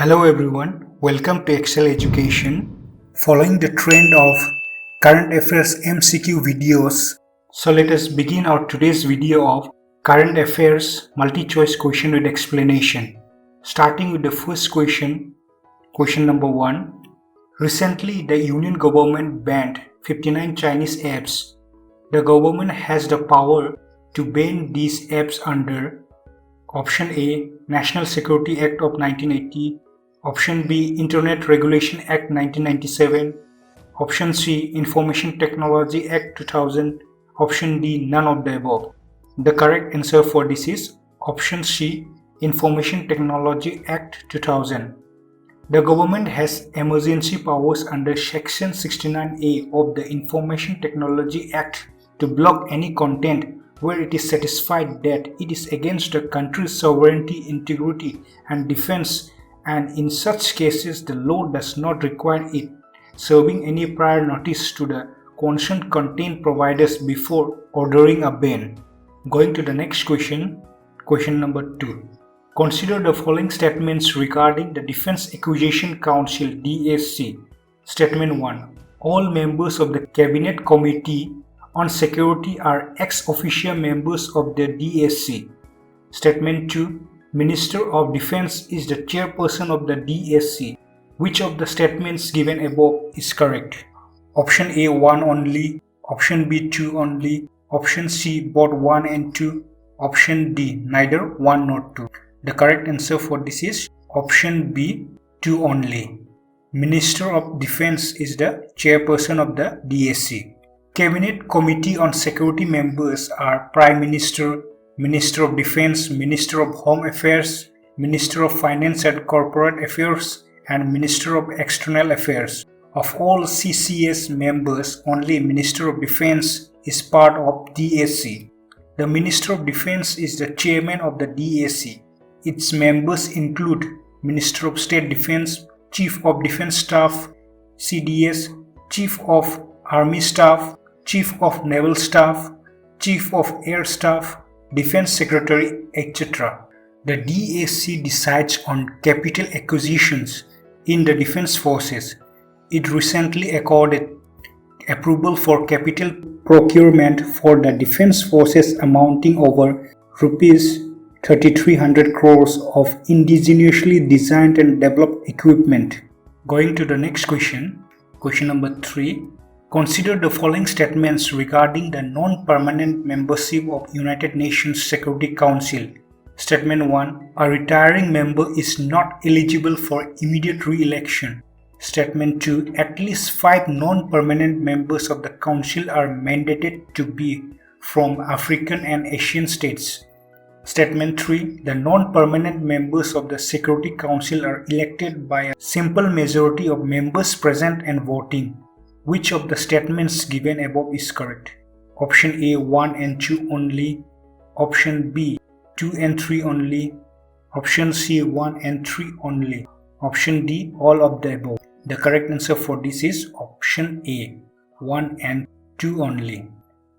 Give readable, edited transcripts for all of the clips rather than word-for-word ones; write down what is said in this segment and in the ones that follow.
Hello everyone, welcome to Excel Education. Following the trend of current affairs MCQ videos, so let us begin our today's video of current affairs multi-choice question with explanation. Starting with the first question, question number 1. Recently, the Union government banned 59 Chinese apps. The government has the power to ban these apps under Option A, National Security Act of 1980. Option B, Internet Regulation Act 1997. Option C, Information Technology Act 2000. Option D, none of the above. The correct answer for this is Option C, Information Technology Act 2000. The government has emergency powers under Section 69A of the Information Technology Act to block any content where it is satisfied that it is against the country's sovereignty, integrity, and defense, and in such cases the law does not require it, serving any prior notice to the concerned content providers before ordering a ban. Going to the next question, question number 2. Consider the following statements regarding the Defense Acquisition Council (DAC). Statement 1. All members of the Cabinet Committee on Security are ex officio members of the DAC. Statement 2. Minister of Defense is the chairperson of the DAC. Which of the statements given above is correct? Option A, 1 only. Option B, 2 only. Option C, both 1 and 2. Option D, neither 1 nor 2. The correct answer for this is Option B, 2 only. Minister of Defense is the chairperson of the DAC. Cabinet Committee on Security members are Prime Minister, Minister of Defense, Minister of Home Affairs, Minister of Finance and Corporate Affairs, and Minister of External Affairs. Of all CCS members, only Minister of Defense is part of DAC. The Minister of Defense is the chairman of the DAC. Its members include Minister of State Defense, Chief of Defense Staff, CDS, Chief of Army Staff, Chief of Naval Staff, Chief of Air Staff, Defense Secretary, etc. The DAC decides on capital acquisitions in the defense forces. It recently accorded approval for capital procurement for the defense forces amounting over Rs 3,300 crores of indigenously designed and developed equipment. Going to the next question, question number 3. Consider the following statements regarding the non-permanent membership of United Nations Security Council. Statement 1. A retiring member is not eligible for immediate re-election. Statement 2. At least 5 non-permanent members of the Council are mandated to be from African and Asian states. Statement 3. The non-permanent members of the Security Council are elected by a simple majority of members present and voting. Which of the statements given above is correct? Option A, 1 and 2 only. Option B, 2 and 3 only. Option C, 1 and 3 only. Option D, all of the above. The correct answer for this is Option A, 1 and 2 only.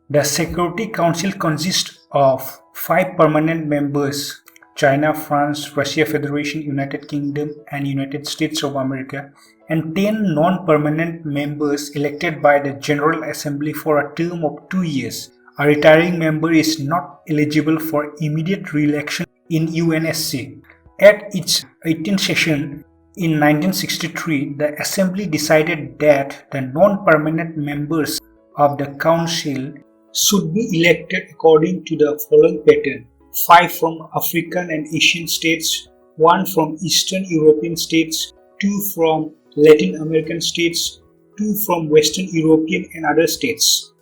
The Security Council consists of 5 permanent members: China, France, Russia Federation, United Kingdom, and United States of America, and 10 non-permanent members elected by the General Assembly for a term of 2 years. A retiring member is not eligible for immediate re-election in UNSC. At its 18th session in 1963, the Assembly decided that the non-permanent members of the Council should be elected according to the following pattern: 5 from African and Asian states, 1 from Eastern European states, 2 from Latin American states, 2 from Western European and other states.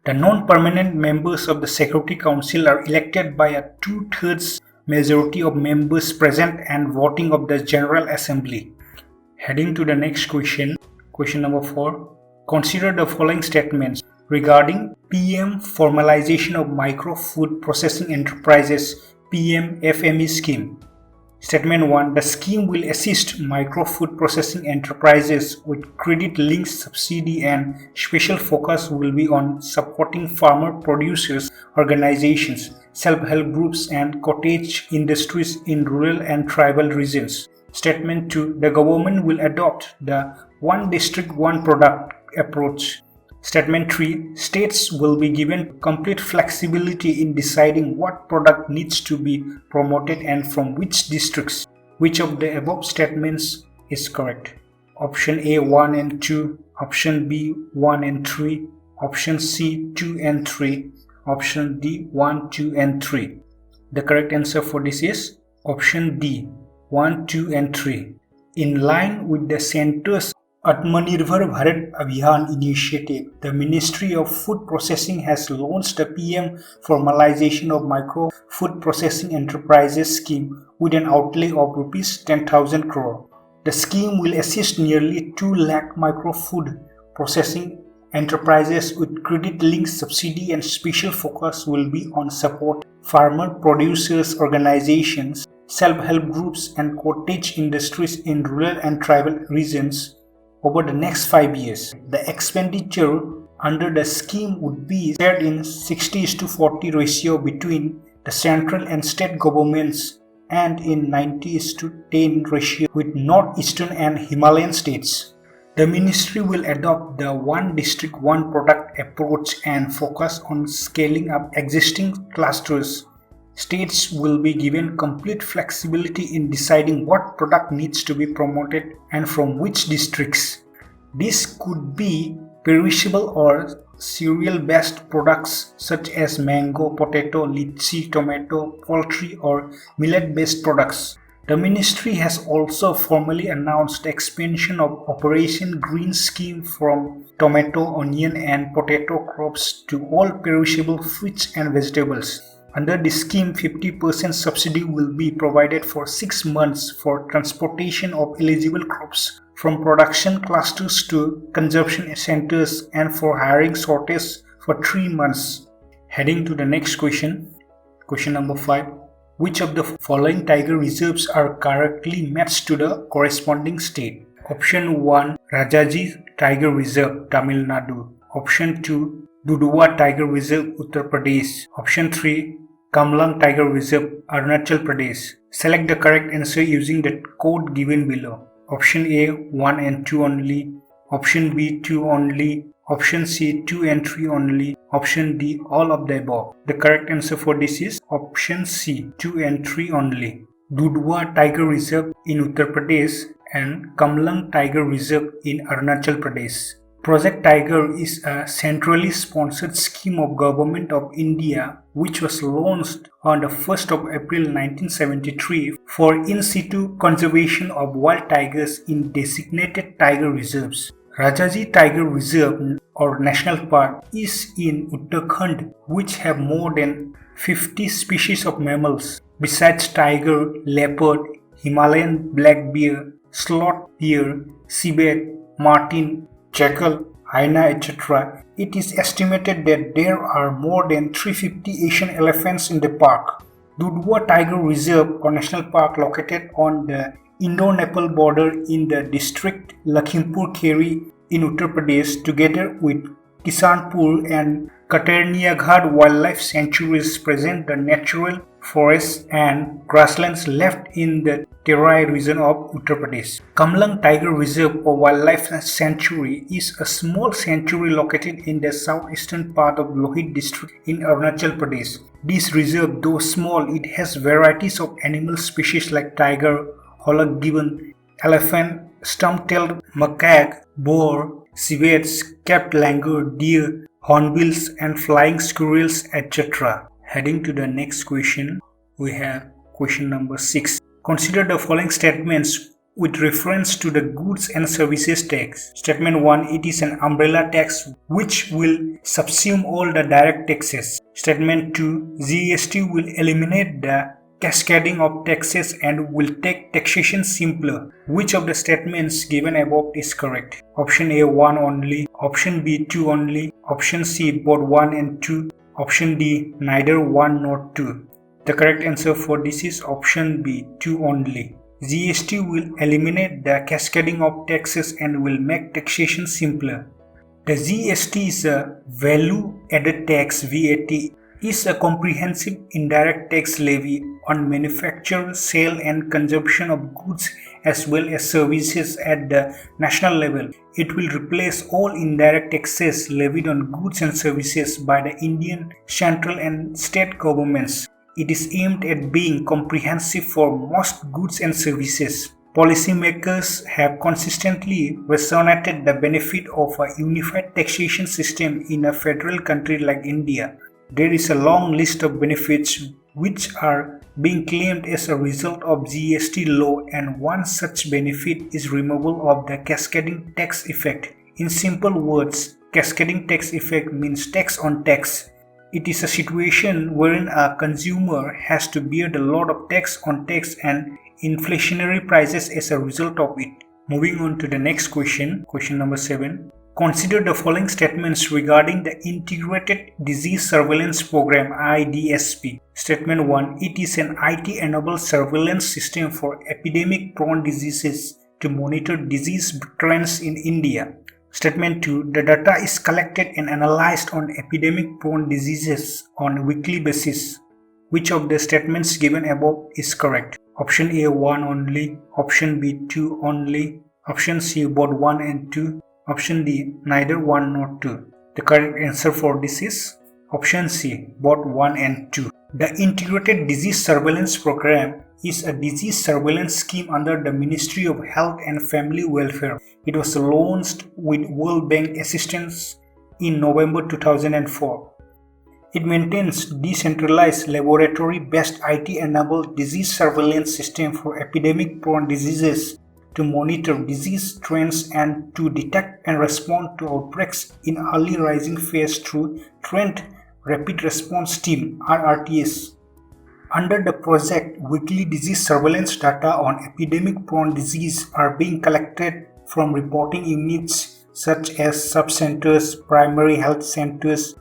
The non-permanent members of the Security Council are elected by a 2/3 majority of members present and voting of the General Assembly. Heading to the next question, question number 4. Consider the following statements regarding PM Formalisation of Micro Food Processing Enterprises (PMFME) scheme. Statement 1. The scheme will assist micro food processing enterprises with credit-linked subsidy, and special focus will be on supporting farmer producers, organizations, self-help groups, and cottage industries in rural and tribal regions. Statement 2. The government will adopt the one district, one product approach. Statement 3. States will be given complete flexibility in deciding what product needs to be promoted and from which districts. Which of the above statements is correct? Option A 1 and 2, option B 1 and 3, option C 2 and 3, option D 1, 2 and 3. The correct answer for this is option D 1, 2 and 3. In line with the Centre's Atmanirbhar Bharat Abhiyan initiative, the Ministry of Food Processing has launched the PM Formalisation of Micro Food Processing Enterprises scheme with an outlay of Rs 10,000 crore. The scheme will assist nearly 2 lakh micro food processing enterprises with credit-linked subsidy, and special focus will be on support farmer producers organizations, self-help groups and cottage industries in rural and tribal regions over the next 5 years. The expenditure under the scheme would be shared in 60:40 ratio between the central and state governments and in 90:10 ratio with northeastern and Himalayan states. The ministry will adopt the one district, one product approach and focus on scaling up existing clusters. States will be given complete flexibility in deciding what product needs to be promoted and from which districts. This could be perishable or cereal-based products such as mango, potato, lychee, tomato, poultry or millet-based products. The ministry has also formally announced the expansion of Operation Green Scheme from tomato, onion and potato crops to all perishable fruits and vegetables. Under this scheme, 50% subsidy will be provided for 6 months for transportation of eligible crops from production clusters to consumption centers and for hiring sorters for 3 months. Heading to the next question. Question number 5. Which of the following tiger reserves are correctly matched to the corresponding state? Option 1. Rajaji Tiger Reserve, Tamil Nadu. Option 2. Dudhwa Tiger Reserve, Uttar Pradesh. Option 3. Kamlang Tiger Reserve, Arunachal Pradesh. Select the correct answer using the code given below. Option A 1 and 2 only, option B 2 only, option C 2 and 3 only, option D all of the above. The correct answer for this is option C 2 and 3 only. Dudhwa Tiger Reserve in Uttar Pradesh and Kamlang Tiger Reserve in Arunachal Pradesh. Project Tiger is a centrally sponsored scheme of Government of India which was launched on the 1st of April 1973 for in situ conservation of wild tigers in designated tiger reserves. Rajaji Tiger Reserve or National Park is in Uttarakhand, which have more than 50 species of mammals. Besides tiger, leopard, Himalayan black bear, sloth bear, civet, marten, jackal, hyena, etc. It is estimated that there are more than 350 Asian elephants in the park. Dudhwa Tiger Reserve or National Park located on the Indo-Nepal border in the district Lakhimpur Kheri in Uttar Pradesh together with Kisanpur and Katerniaghat wildlife sanctuaries present the natural forests and grasslands left in the Terai region of Uttar Pradesh. Kamlang Tiger Reserve or Wildlife Sanctuary is a small sanctuary located in the southeastern part of Lohit district in Arunachal Pradesh. This reserve, though small, it has varieties of animal species like tiger, holag gibbon, elephant, stump-tailed macaque, boar, civets, capped langur, deer, hornbills and flying squirrels, etc. Heading to the next question, we have question number 6. Consider the following statements with reference to the goods and services tax. Statement 1. It is an umbrella tax which will subsume all the direct taxes. Statement 2. GST will eliminate the cascading of taxes and will take taxation simpler. Which of the statements given above is correct? Option A 1 only, option B 2 only, option C both 1 and 2, option D neither 1 nor 2. The correct answer for this is option B 2 only. GST will eliminate the cascading of taxes and will make taxation simpler. The GST is a value added tax. VAT is a comprehensive indirect tax levy on manufacture, sale and consumption of goods as well as services at the national level. It will replace all indirect taxes levied on goods and services by the Indian central and state governments. It is aimed at being comprehensive for most goods and services. Policymakers have consistently resonated the benefit of a unified taxation system in a federal country like India. There is a long list of benefits which are being claimed as a result of GST law, and one such benefit is removal of the cascading tax effect. In simple words, cascading tax effect means tax on tax. It is a situation wherein a consumer has to bear the load of tax on tax and inflationary prices as a result of it. Moving on to the next question, question number 7. Consider the following statements regarding the Integrated Disease Surveillance Program IDSP. Statement 1. It is an IT-enabled surveillance system for epidemic-prone diseases to monitor disease trends in India. Statement 2. The data is collected and analyzed on epidemic-prone diseases on a weekly basis. Which of the statements given above is correct? Option A 1 only, option B 2 only, option C both 1 and 2, option D neither 1 nor 2. The correct answer for this is option C both 1 and 2. The Integrated Disease Surveillance Program is a disease surveillance scheme under the Ministry of Health and Family Welfare. It was launched with World Bank assistance in November 2004. It maintains decentralized laboratory-based IT-enabled disease surveillance system for epidemic-prone diseases to monitor disease trends and to detect and respond to outbreaks in early rising phase through Trend Rapid Response Team (RRTS). Under the project, weekly disease surveillance data on epidemic-prone disease are being collected from reporting units such as sub-centers, primary health centers,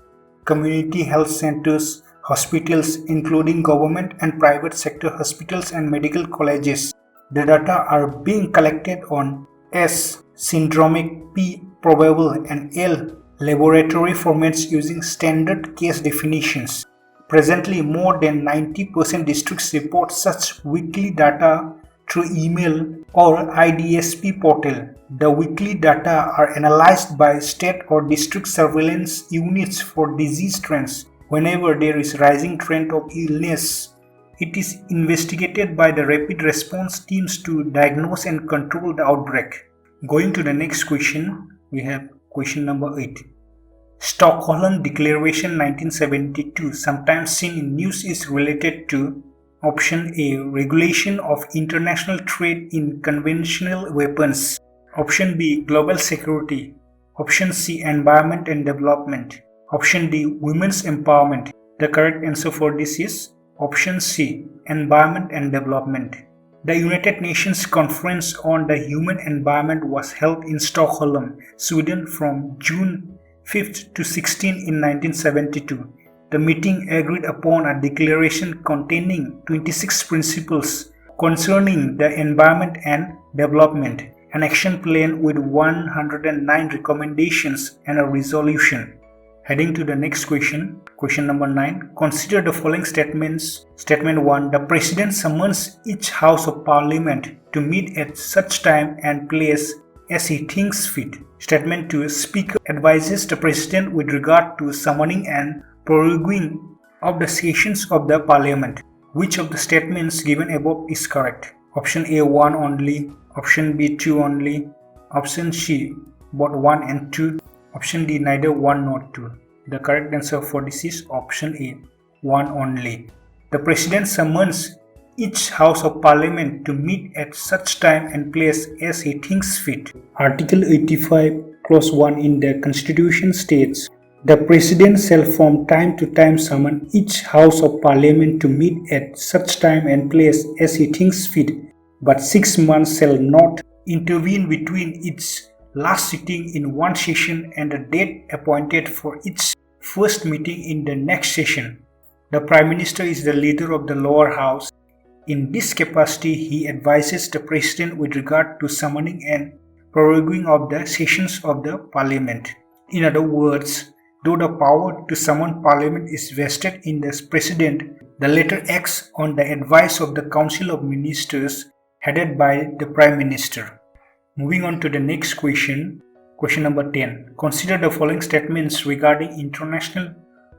community health centers, hospitals including government and private sector hospitals and medical colleges. The data are being collected on S. syndromic, P. probable and L. laboratory formats using standard case definitions. Presently, more than 90% districts report such weekly data through email or IDSP portal. The weekly data are analyzed by state or district surveillance units for disease trends. Whenever there is rising trend of illness, it is investigated by the rapid response teams to diagnose and control the outbreak. Going to the next question, we have question number 8. Stockholm Declaration 1972, sometimes seen in news, is related to option A. Regulation of international trade in conventional weapons. Option B. Global security. Option C. Environment and development. Option D. Women's empowerment. The correct answer for this is option C. Environment and development. The United Nations Conference on the Human Environment was held in Stockholm, Sweden from June 5th to 16 in 1972. The meeting agreed upon a declaration containing 26 principles concerning the environment and development, an action plan with 109 recommendations and a resolution. Heading to the next question, question number 9. Consider the following statements. Statement 1. The President summons each House of Parliament to meet at such time and place as he thinks fit. Statement 2. Speaker advises the President with regard to summoning and proroguing of the sessions of the Parliament. Which of the statements given above is correct? Option A 1 only, option B 2 only, option C both 1 and 2, option D neither 1 nor 2. The correct answer for this is option A 1 only. The President summons each House of Parliament to meet at such time and place as he thinks fit. Article 85 Clause 1 in the Constitution states, the President shall from time to time summon each House of Parliament to meet at such time and place as he thinks fit, but 6 months shall not intervene between its last sitting in one session and the date appointed for its first meeting in the next session. The Prime Minister is the leader of the lower house. In this capacity, he advises the President with regard to summoning and proroguing of the sessions of the Parliament. In other words, though the power to summon Parliament is vested in the President, the latter acts on the advice of the Council of Ministers headed by the Prime Minister. Moving on to the next question. Question number 10. Consider the following statements regarding International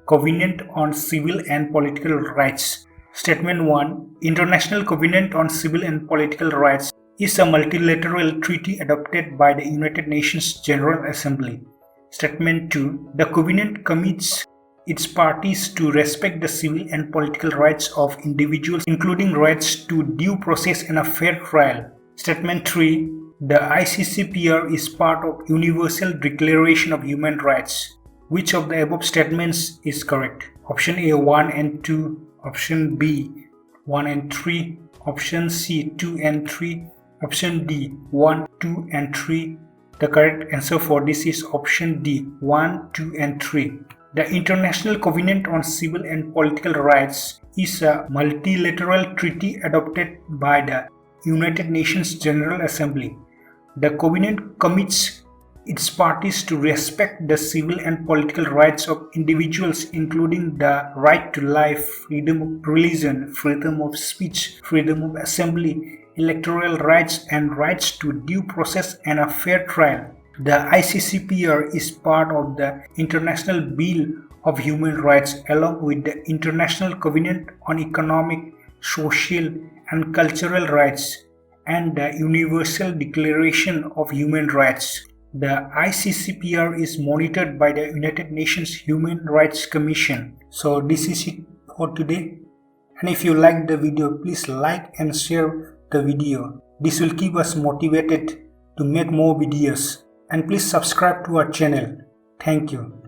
Covenant on Civil and Political Rights. Statement 1. International Covenant on Civil and Political Rights is a multilateral treaty adopted by the United Nations General Assembly. Statement 2. The Covenant commits its parties to respect the civil and political rights of individuals, including rights to due process and a fair trial. Statement 3. The ICCPR is part of Universal Declaration of Human Rights. Which of the above statements is correct? Option A 1 and 2, option B 1 and 3, option C 2 and 3, option D 1, 2 and 3. The correct answer for this is option D 1, 2 and 3. The International Covenant on Civil and Political Rights is a multilateral treaty adopted by the United Nations General Assembly. The Covenant commits its parties to respect the civil and political rights of individuals, including the right to life, freedom of religion, freedom of speech, freedom of assembly, electoral rights, and rights to due process and a fair trial. The ICCPR is part of the International Bill of Human Rights along with the International Covenant on Economic, Social, and Cultural Rights and the Universal Declaration of Human Rights. The ICCPR is monitored by the United Nations Human Rights Commission. So this is it for today. And if you like the video, please like and share the video. This will keep us motivated to make more videos. And please subscribe to our channel. Thank you.